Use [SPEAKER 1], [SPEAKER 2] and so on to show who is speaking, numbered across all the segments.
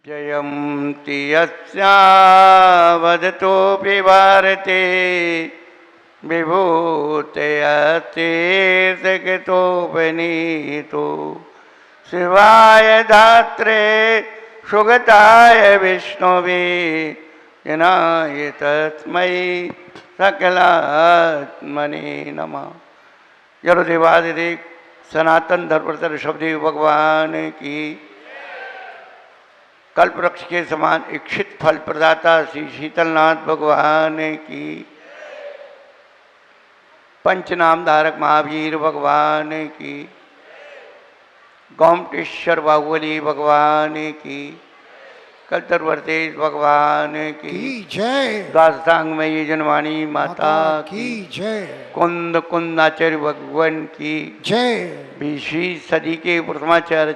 [SPEAKER 1] जयन्ति यस्या वदतोऽपि भारते विभूतयतीर्थकृतोपनीतो शिवाय धात्रे सुगताय विष्णवे जनाय तस्मै सकलात्मने नमः। जलदेवादिदेव सनातन धर्मतर ऋषभदेव भगवान की, कल्पवृक्ष के समान इच्छित फल प्रदाता श्री शीतलनाथ भगवान की, पंचनाम धारक महावीर भगवान की, गोमटेश्वर बाहुबली भगवान की, कल्तरवर्तेश भगवान की
[SPEAKER 2] जय।
[SPEAKER 1] दासांग में ये जनवाणी माता की
[SPEAKER 2] जय।
[SPEAKER 1] कुंद कुंदाचार्य भगवान की
[SPEAKER 2] जय।
[SPEAKER 1] 20वीं सदी के प्रथमाचार्य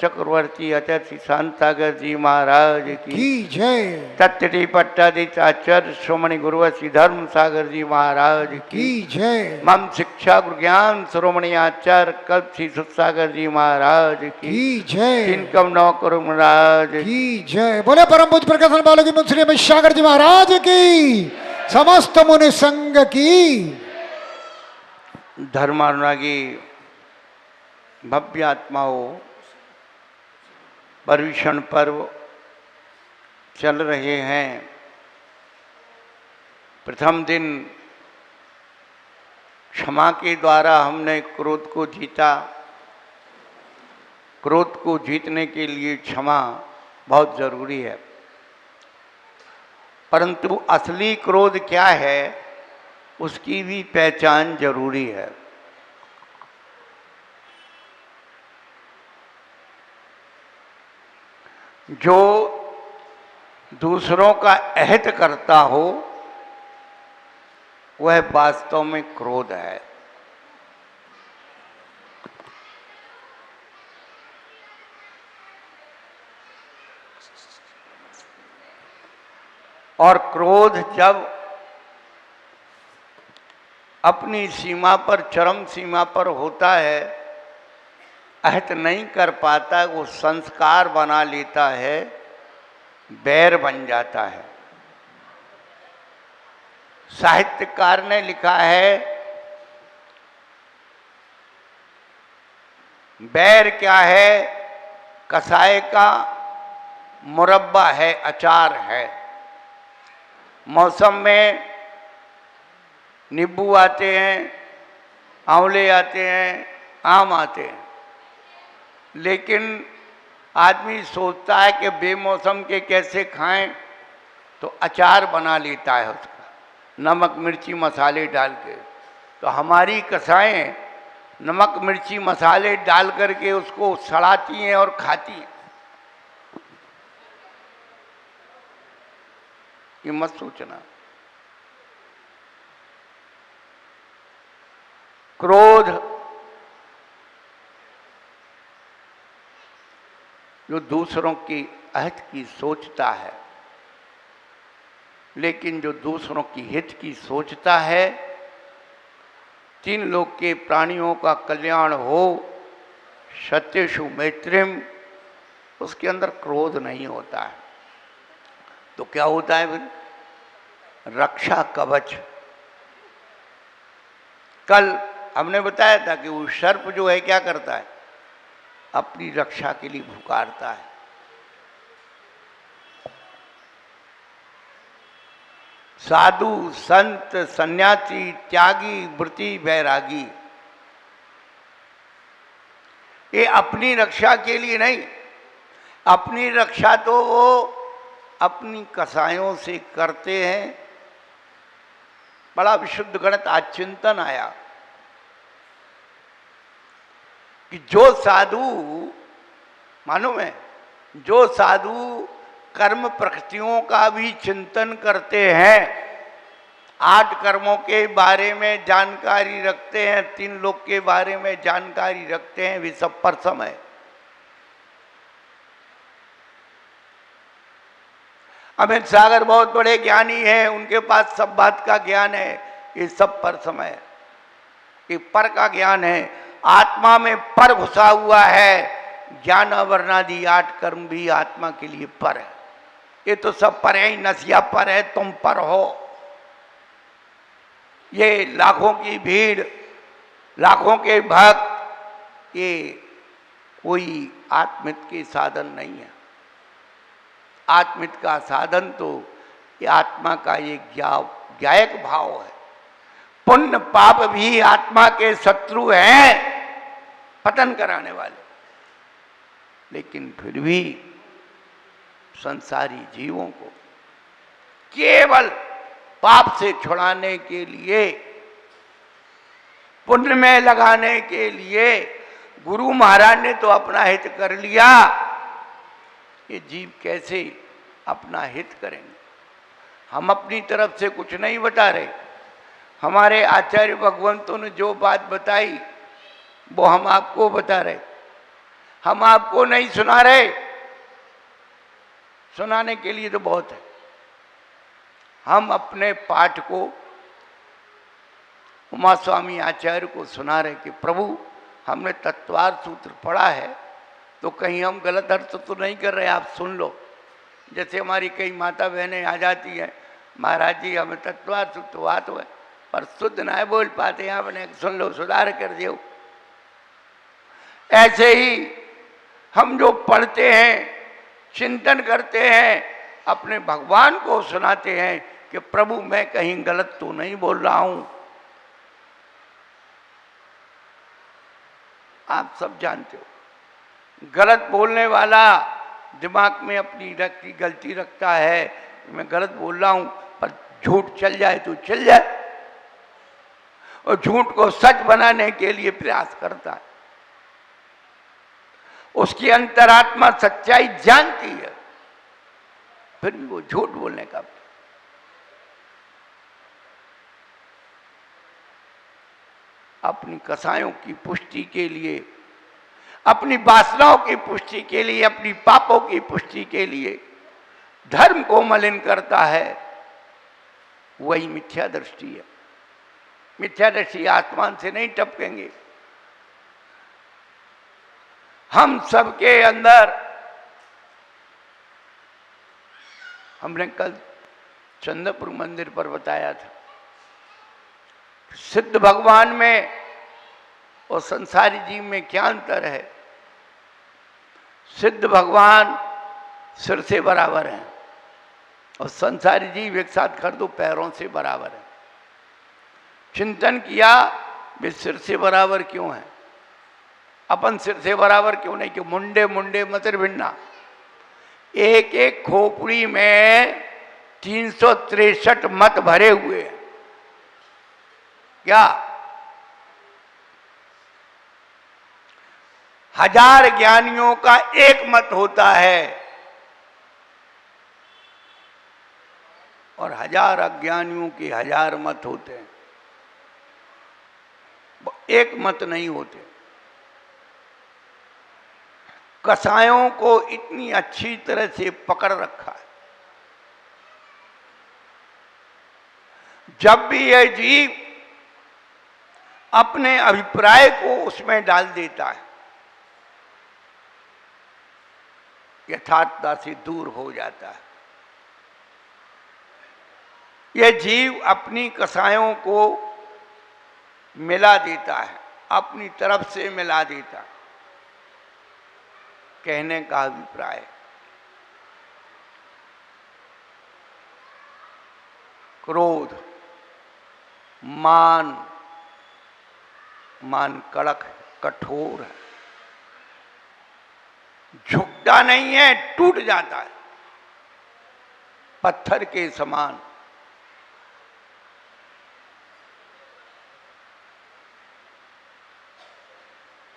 [SPEAKER 1] चक्रवर्ती आचार्य शांत सागर जी महाराज की
[SPEAKER 2] जय।
[SPEAKER 1] तत्टी पट्टाधीश आचार्य श्रोमणी गुरु श्री धर्म सागर जी महाराज की
[SPEAKER 2] जय।
[SPEAKER 1] मम शिक्षा गुरु ज्ञान श्रोमणी आचार्य कल्प श्री सुसागर जी महाराज की
[SPEAKER 2] जय।
[SPEAKER 1] इनकम नौकर महाराज
[SPEAKER 2] की जय। बोले परम पूज्य प्रकाशन बालकी मुंशी अमित सागर जी महाराज की, समस्त मुनि संघ की।
[SPEAKER 1] धर्मानुरागी भव्य आत्माओं, पर्युषण पर्व चल रहे हैं। प्रथम दिन क्षमा के द्वारा हमने क्रोध को जीता। क्रोध को जीतने के लिए क्षमा बहुत जरूरी है, परंतु असली क्रोध क्या है उसकी भी पहचान जरूरी है। जो दूसरों का अहित करता हो वह वास्तव में क्रोध है। और क्रोध जब अपनी सीमा पर, चरम सीमा पर होता है, अहित नहीं कर पाता, वो संस्कार बना लेता है, बैर बन जाता है। साहित्यकार ने लिखा है, बैर क्या है? कसाय का मुरब्बा है, अचार है। मौसम में नींबू आते हैं, आंवले आते हैं, आम आते हैं, लेकिन आदमी सोचता है कि बेमौसम के कैसे खाएं, तो अचार बना लेता है उसका, नमक मिर्ची मसाले डाल के। तो हमारी कसाएं नमक मिर्ची मसाले डाल करके उसको सड़ाती हैं और खाती हैं। ये मत सोचना। क्रोध जो दूसरों की अहित की सोचता है, लेकिन जो दूसरों की हित की सोचता है, तीन लोक के प्राणियों का कल्याण हो, सत्येषु मैत्रीम, उसके अंदर क्रोध नहीं होता है। तो क्या होता है फिर? रक्षा कवच। कल हमने बताया था कि वो सर्प जो है क्या करता है? अपनी रक्षा के लिए पुकारता है। साधु संत सन्यासी त्यागी व्रती वैरागी, ये अपनी रक्षा के लिए नहीं, अपनी रक्षा तो वो अपनी कसायों से करते हैं। बड़ा विशुद्ध गणित आज चिंतन आया कि जो साधु, मालूम है, जो साधु कर्म प्रकृतियों का भी चिंतन करते हैं, 8 कर्मों के बारे में जानकारी रखते हैं, 3 लोक के बारे में जानकारी रखते हैं, वे सब परसम है। अमित सागर बहुत बड़े ज्ञानी हैं, उनके पास सब बात का ज्ञान है, ये सब पर समय, ये पर का ज्ञान है। आत्मा में पर घुसा हुआ है, ज्ञान अवर्णादि 8 कर्म भी आत्मा के लिए पर है। ये तो सब पर है ही, नसिया पर है, तुम पर हो। ये लाखों की भीड़, लाखों के भक्त, ये कोई आत्मित के साधन नहीं है। आत्मित का साधन तो ये आत्मा का ये ज्ञायक भाव है। पुण्य पाप भी आत्मा के शत्रु हैं, पतन कराने वाले। लेकिन फिर भी संसारी जीवों को केवल पाप से छुड़ाने के लिए, पुण्य में लगाने के लिए गुरु महाराज ने तो अपना हित कर लिया। ये जीव कैसे अपना हित करेंगे? हम अपनी तरफ से कुछ नहीं बता रहे। हमारे आचार्य भगवंतों ने जो बात बताई वो हम आपको बता रहे। हम आपको नहीं सुना रहे, सुनाने के लिए तो बहुत है। हम अपने पाठ को उमा स्वामी आचार्य को सुना रहे कि प्रभु हमने तत्वार्थ सूत्र पढ़ा है, तो कहीं हम गलत अर्थ तो नहीं कर रहे, आप सुन लो। जैसे हमारी कई माता बहनें आ जाती हैं, महाराज जी हमें तत्वार्थ सूत्र बात हुआ पर शुद्ध ना बोल पाते, आपने सुन लो, सुधार कर दियो। ऐसे ही हम जो पढ़ते हैं, चिंतन करते हैं, अपने भगवान को सुनाते हैं कि प्रभु मैं कहीं गलत तो नहीं बोल रहा हूं। आप सब जानते हो गलत बोलने वाला दिमाग में अपनी गलती रखता है, मैं गलत बोल रहा हूं, पर झूठ चल जाए तो चल जाए, और झूठ को सच बनाने के लिए प्रयास करता है। उसकी अंतरात्मा सच्चाई जानती है, फिर भी वो झूठ बोलने का। अपनी कसायों की पुष्टि के लिए, अपनी वासनाओं की पुष्टि के लिए, अपनी पापों की पुष्टि के लिए धर्म को मलिन करता है, वही मिथ्या दृष्टि है। मिथ्या दृष्टि आसमान से नहीं टपकेंगे। हम सबके अंदर, हमने कल चंद्रपुर मंदिर पर बताया था, सिद्ध भगवान में और संसारी जीव में क्या अंतर है। सिद्ध भगवान सिर से बराबर हैं और संसारी जीव एक साथ कर दो पैरों से बराबर है। चिंतन किया वे सिर से बराबर क्यों है, अपन सिर से बराबर क्यों नहीं, कि मुंडे मुंडे मतिर भिन्ना। एक एक खोपड़ी में 363 मत भरे हुए हैं। क्या 1000 ज्ञानियों का एक मत होता है और 1000 अज्ञानियों के 1000 मत होते हैं, एक मत नहीं होते। कसायों को इतनी अच्छी तरह से पकड़ रखा है। जब भी यह जीव अपने अभिप्राय को उसमें डाल देता है, यथार्थता से दूर हो जाता है। यह जीव अपनी कसायों को मिला देता है, अपनी तरफ से मिला देता है। कहने का अभिप्राय, क्रोध, मान कड़क है, कठोर है, झुकता नहीं है, टूट जाता है, पत्थर के समान।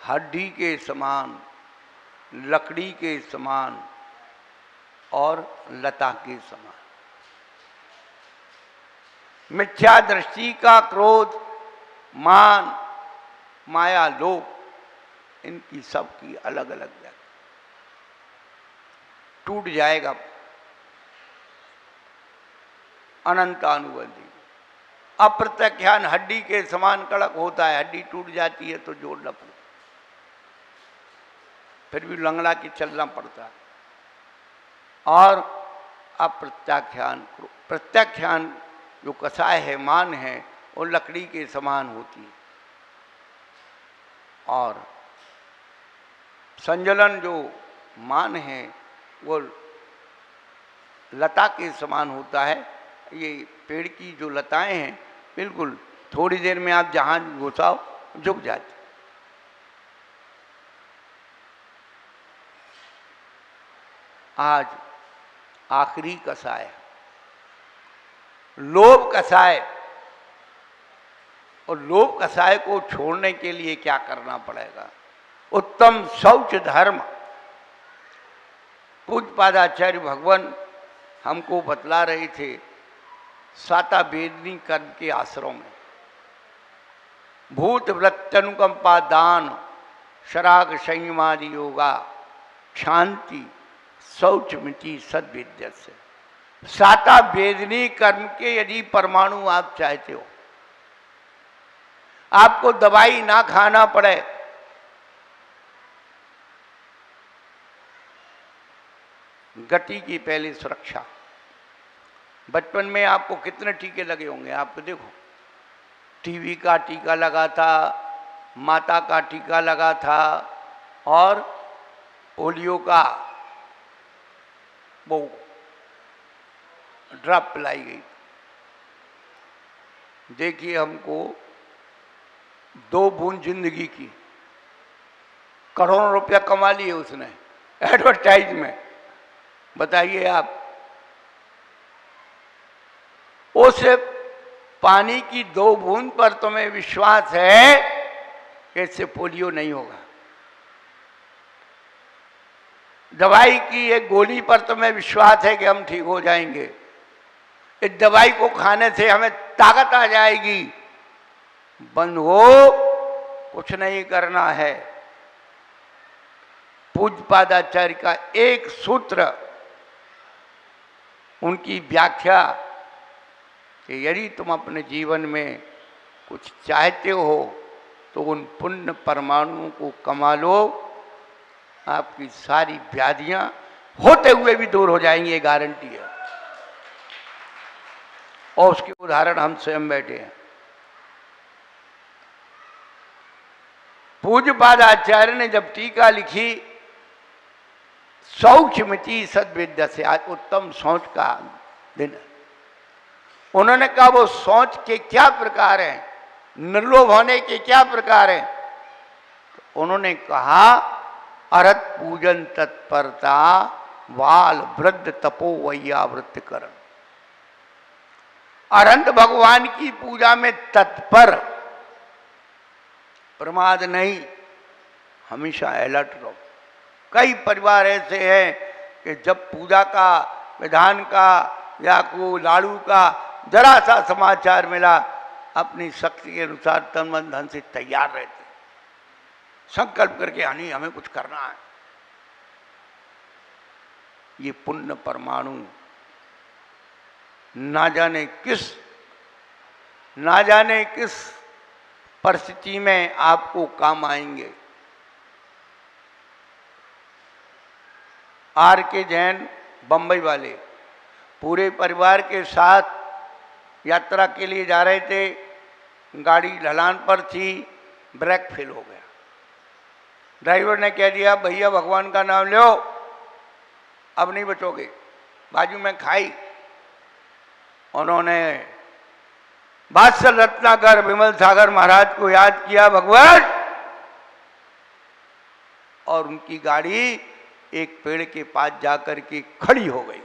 [SPEAKER 1] हड्डी के समान, लकड़ी के समान और लता के समान। मिथ्या दृष्टि का क्रोध, मान, माया, लोभ, इनकी सबकी अलग अलग जगह। टूट जाएगा अनंतानुबंधी। अप्रत्याख्यान हड्डी के समान कड़क होता है, हड्डी टूट जाती है तो जोड़ना पड़ता। फिर भी लंगड़ा के चलना पड़ता है। और अप्रत्याख्यान, प्रत्याख्यान जो कसाय है, मान है, वो लकड़ी के समान होती है। और संजलन जो मान है वो लता के समान होता है। ये पेड़ की जो लताएं हैं बिल्कुल थोड़ी देर में आप जहाँ घुसाओ झुक जाती। आज आखिरी कसाय लोभ कसाय, और लोभ कसाय को छोड़ने के लिए क्या करना पड़ेगा? उत्तम शौच धर्म। पूज्यपादाचार्य भगवान हमको बतला रहे थे साता वेदनी कर्म के आश्रम में। भूत वृत्तनुकंपा दान, शराग संयमादि योगा, शांति शौच मिति सद्विद्य से। साता वेदनी कर्म के यदि परमाणु आप चाहते हो, आपको दवाई ना खाना पड़े, गति की पहली सुरक्षा। बचपन में आपको कितने टीके लगे होंगे? आपको देखो, टीवी का टीका लगा था, माता का टीका लगा था, और पोलियो का वो ड्रॉप पिलाई गई। देखिए, हमको 2 बूंद जिंदगी की, करोड़ों रुपया कमा लिए उसने एडवर्टाइज में। बताइए आप, उस पानी की 2 बूंद पर तुम्हें विश्वास है कि इससे पोलियो नहीं होगा? दवाई की एक गोली पर तुम्हें विश्वास है कि हम ठीक हो जाएंगे? इस दवाई को खाने से हमें ताकत आ जाएगी? बंद हो, कुछ नहीं करना है। पूज्यपादाचार्य का एक सूत्र, उनकी व्याख्या कि यदि तुम अपने जीवन में कुछ चाहते हो तो उन पुण्य परमाणुओं को कमा लो, आपकी सारी व्याधियां होते हुए भी दूर हो जाएंगी, ये गारंटी है। और उसके उदाहरण हम स्वयं बैठे हैं। पूज्यपादाचार्य ने जब टीका लिखी शौच मिति सद्विद्या से, आज उत्तम सोच का दिन है, उन्होंने कहा वो सोच के क्या प्रकार हैं, निर्लोभ होने के क्या प्रकार हैं? तो उन्होंने कहा अरत पूजन तत्परता, वाल वृद्ध तपो वैयावृत्त करण। अनंत भगवान की पूजा में तत्पर, प्रमाद नहीं, हमेशा अलर्ट रहो। कई परिवार ऐसे हैं कि जब पूजा का, विधान का या को लाड़ू का जरा सा समाचार मिला, अपनी शक्ति के अनुसार तन मन धन से तैयार रहते, संकल्प करके नहीं हमें कुछ करना है। ये पुण्य परमाणु ना जाने किस परिस्थिति में आपको काम आएंगे। आर के जैन बंबई वाले पूरे परिवार के साथ यात्रा के लिए जा रहे थे, गाड़ी ढलान पर थी, ब्रेक फेल हो गया। ड्राइवर ने कह दिया भैया भगवान का नाम लो, अब नहीं बचोगे। बाजू में खाई, उन्होंने बादशाह रत्नाकर विमल सागर महाराज को याद किया, भगवान, और उनकी गाड़ी एक पेड़ के पास जाकर के खड़ी हो गई।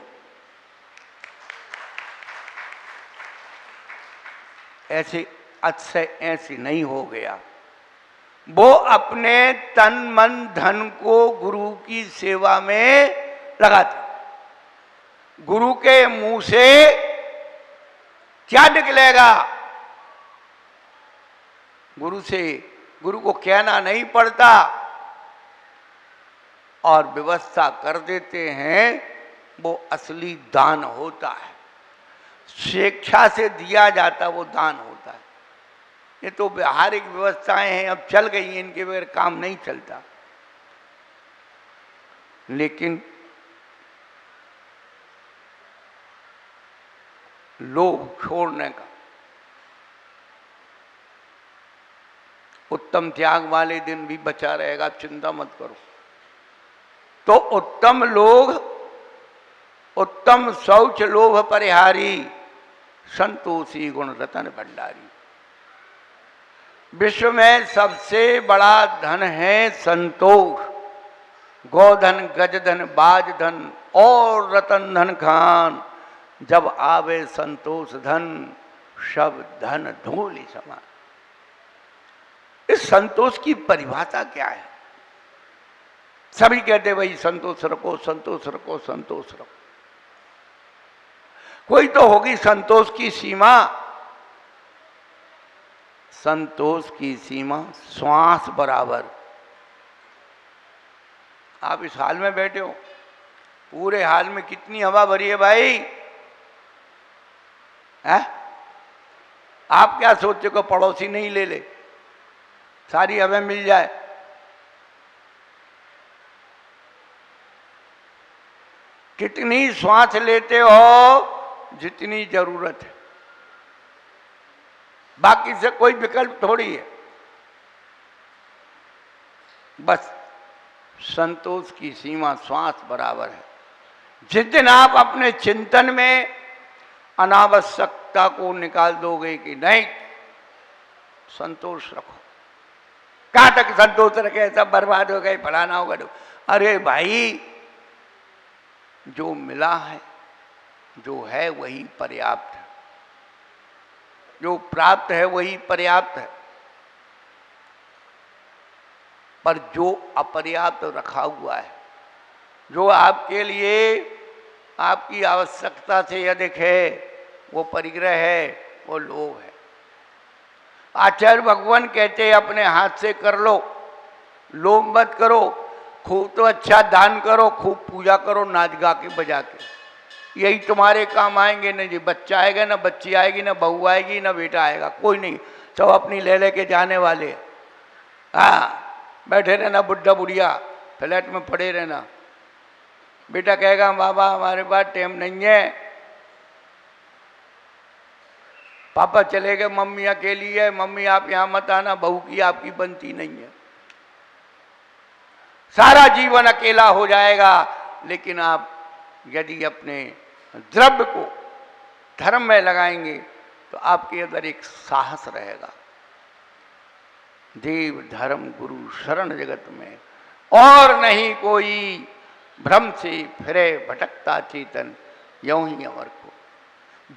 [SPEAKER 1] ऐसे अच्छे ऐसे नहीं हो गया। वो अपने तन मन धन को गुरु की सेवा में लगाते। गुरु के मुंह से क्या निकलेगा? गुरु को कहना नहीं पड़ता, और व्यवस्था कर देते हैं, वो असली दान होता है। स्वेच्छा से दिया जाता वो दान होता है। ये तो व्यवहारिक व्यवस्थाएं हैं, अब चल गई, इनके बगैर काम नहीं चलता। लेकिन लोभ छोड़ने का, उत्तम त्याग वाले दिन भी बचा रहेगा, चिंता मत करो। तो उत्तम लोग, उत्तम शौच लोभ परिहारी, संतोषी गुण रतन भंडारी। विश्व में सबसे बड़ा धन है संतोष। गोधन, गजधन, बाजधन और रतन धन खान, जब आवे संतोष धन, सब धन धूलि समान। इस संतोष की परिभाषा क्या है? सभी कहते भाई संतोष रखो, संतोष रखो, संतोष रखो। कोई तो होगी संतोष की सीमा। संतोष की सीमा श्वास बराबर। आप इस हाल में बैठे हो, पूरे हाल में कितनी हवा भरी है भाई? है? आप क्या सोचते हो पड़ोसी नहीं ले ले, सारी हवा मिल जाए? कितनी श्वास लेते हो? जितनी जरूरत है, बाकी से कोई विकल्प थोड़ी है। बस संतोष की सीमा श्वास बराबर है। जिस दिन आप अपने चिंतन में अनावश्यकता को निकाल दोगे कि नहीं संतोष रखो, कहां तक संतोष रखे, सब बर्बाद हो गए, फलाना होगा। अरे भाई, जो मिला है, जो है वही पर्याप्त है, जो प्राप्त है वही पर्याप्त है। पर जो अपर्याप्त रखा हुआ है, जो आपके लिए आपकी आवश्यकता से अधिक है, वो परिग्रह है, वो लोभ है। आचार्य भगवान कहते हैं अपने हाथ से कर लो, लोभ मत करो। खूब तो अच्छा दान करो, खूब पूजा करो, नाच गा के बजा के, यही तुम्हारे काम आएंगे। नहीं जी, बच्चा आएगा ना बच्ची आएगी, ना बहू आएगी ना बेटा आएगा, कोई नहीं, सब अपनी ले लेके जाने वाले। हाँ, बैठे रहना बुढ़ा बुढ़िया, फ्लैट में पड़े रहना। बेटा कहेगा बाबा हमारे पास टाइम नहीं है, पापा चले गए, मम्मी अकेली है, मम्मी आप यहाँ मत आना, बहू की आपकी बनती नहीं है। सारा जीवन अकेला हो जाएगा। लेकिन आप यदि अपने द्रव्य को धर्म में लगाएंगे तो आपके अंदर एक साहस रहेगा। देव धर्म गुरु शरण जगत में और नहीं कोई, भ्रम से फिरे भटकता चेतन, यों ही अमर को।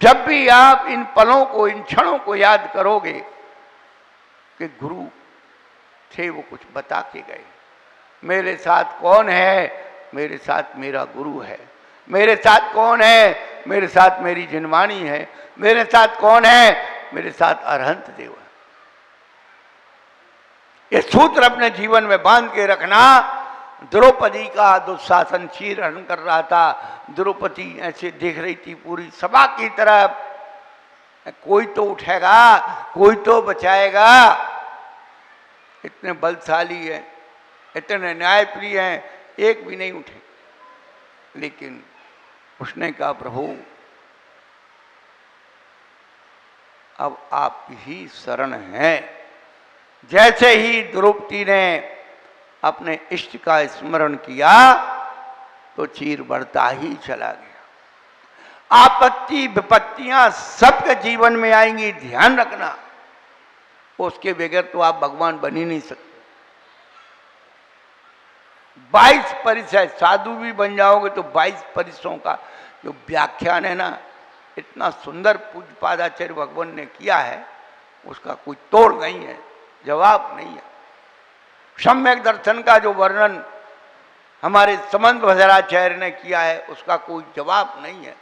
[SPEAKER 1] जब भी आप इन पलों को, इन क्षणों को याद करोगे कि गुरु थे, वो कुछ बता के गए। मेरे साथ कौन है? मेरे साथ मेरा गुरु है। मेरे साथ कौन है? मेरे साथ मेरी जिनवाणी है। मेरे साथ कौन है? मेरे साथ अरहंत देव है। ये सूत्र अपने जीवन में बांध के रखना। द्रौपदी का दुशासन चीर हरण कर रहा था। द्रौपदी ऐसे देख रही थी पूरी सभा की तरफ, कोई तो उठेगा, कोई तो बचाएगा। इतने बलशाली है, इतने न्यायप्रिय हैं, एक भी नहीं उठे। लेकिन उसने कहा प्रभु अब आप ही शरण हैं। जैसे ही द्रौपदी ने अपने इष्ट का स्मरण किया तो चीर बढ़ता ही चला गया। आपत्ति विपत्तियां सबके जीवन में आएंगी, ध्यान रखना। उसके बगैर तो आप भगवान बन ही नहीं सकते। 22 परिचय, साधु भी बन जाओगे तो 22 परिचयों का जो व्याख्यान है ना, इतना सुंदर पूज्यपाद आचार्य भगवान ने किया है, उसका कोई तोड़ नहीं है, जवाब नहीं है। सम्यक दर्शन का जो वर्णन हमारे समंत भद्राचार्य ने किया है, उसका कोई जवाब नहीं है।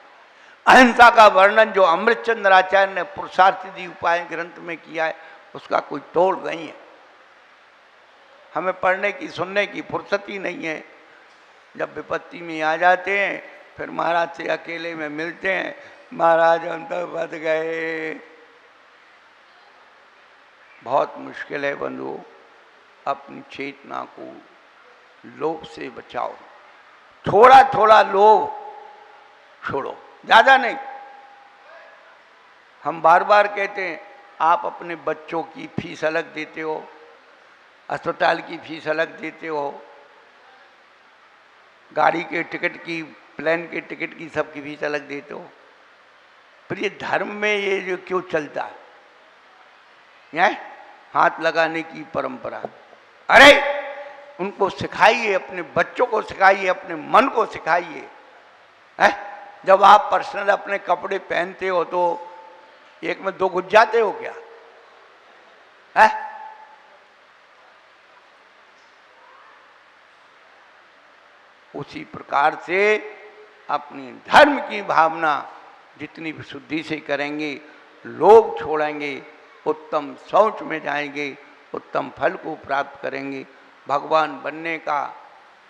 [SPEAKER 1] अहिंसा का वर्णन जो अमृतचंद्राचार्य ने पुरुषार्थी उपाय ग्रंथ में किया है, उसका कोई तोड़ नहीं है। हमें पढ़ने की सुनने की फुर्सत ही नहीं है। जब विपत्ति में आ जाते हैं फिर महाराज से अकेले में मिलते हैं, महाराज हम तो बच गए। बहुत मुश्किल है बंधुओं, अपनी चेतना को लोभ से बचाओ। थोड़ा थोड़ा लोभ छोड़ो, ज्यादा नहीं। हम बार बार कहते हैं आप अपने बच्चों की फीस अलग देते हो, अस्पताल की फीस अलग देते हो, गाड़ी के टिकट की, प्लेन के टिकट की, सबकी फीस अलग देते हो, फिर ये धर्म में ये जो क्यों चलता है हाथ लगाने की परंपरा? अरे उनको सिखाइए, अपने बच्चों को सिखाइए, अपने मन को सिखाइए। जब आप पर्सनल अपने कपड़े पहनते हो तो एक में दो घुस जाते हो क्या? उसी प्रकार से अपनी धर्म की भावना जितनी विशुद्धि से करेंगे, लोभ छोड़ेंगे, उत्तम सोच में जाएंगे, उत्तम फल को प्राप्त करेंगे। भगवान बनने का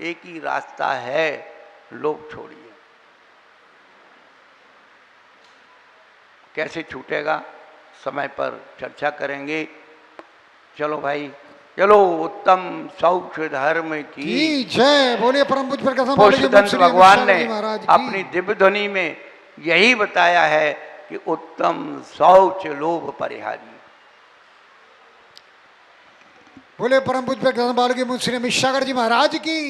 [SPEAKER 1] एक ही रास्ता है, लोभ छोड़िए। कैसे छूटेगा, समय पर चर्चा करेंगे। चलो भाई, चलो। उत्तम शौच धर्म की
[SPEAKER 2] जय। बोलिए परम पूज्य प्रकाश
[SPEAKER 1] पुष्पदंत भगवान ने अपनी दिव्य ध्वनि में यही बताया है कि उत्तम शौच लोभ परिहारी।
[SPEAKER 2] बोले परम पूज्य प्रकाश बालकी मुंशी अमित सागर जी महाराज की।